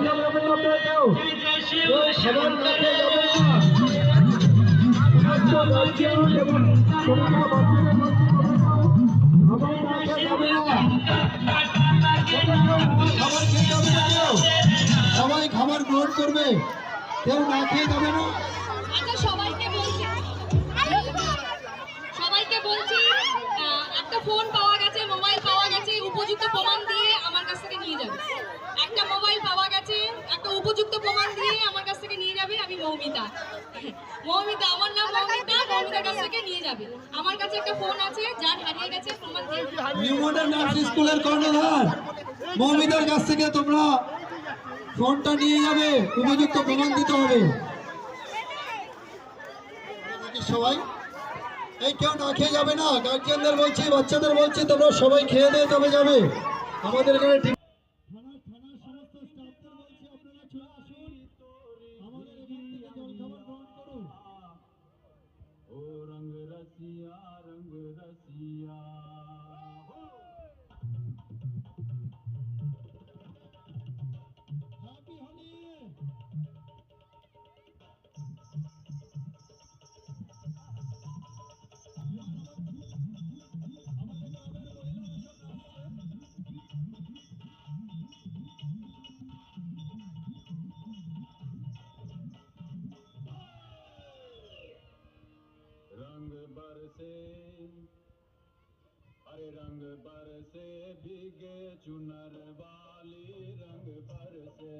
যাবে না কেউ খাবার না খেয়ে যাবে না। সমস্ত গার্জিয়ান এবং ছোটরা বাচ্চাদের খাবার না খেয়ে যাবে না। খাবার খেয়ে যাবে না কেউ, সবাই খাবার গ্রহণ করবে, কেউ না খেয়ে যাবে না। সবাইকে বলছি একটা ফোন পাওয়া গেছে, মোবাইল পাওয়া গেছে, উপযুক্ত প্রমাণ দিয়ে আমার কাছ থেকে নিয়ে যাবে। একটা মোবাইল পাওয়া গেছে, একটা উপযুক্ত প্রমাণ দিয়ে আমার কাছ থেকে নিয়ে যাবে। আমি মৌমিতা, আমার নাম মৌমিতা। মৌমিতার কাছ থেকে নিয়ে যাবে। আমার কাছে একটা ফোন আছে, যার হারিয়ে গেছে প্রমাণ দিয়ে নিউ মডার্ন নার্সিং স্কুলের কর্ণধার মৌমিতার কাছ থেকে তোমরা ফোনটা নিয়ে যাবে, উপযুক্ত প্রমাণ দিতে হবে। সবাই এই কেউ না খেয়ে যাবে না, গার্জিয়ানদের বলছি, বাচ্চাদের বলছি, তোমরা সবাই খেয়ে দিয়ে তবে যাবে। আমাদের এখানে থানার সমস্ত স্টাফদের বলছি, আপনারা চলে আসুন, আমাদের এখান থেকে জলখাবার গ্রহণ করুন। ও রঙ রসিয়া রঙ রসিয়া হ্যাপি হোলি। रंग बरसे, अरे रंग बरसे भीगे चुनर वाली, रंग बरसे।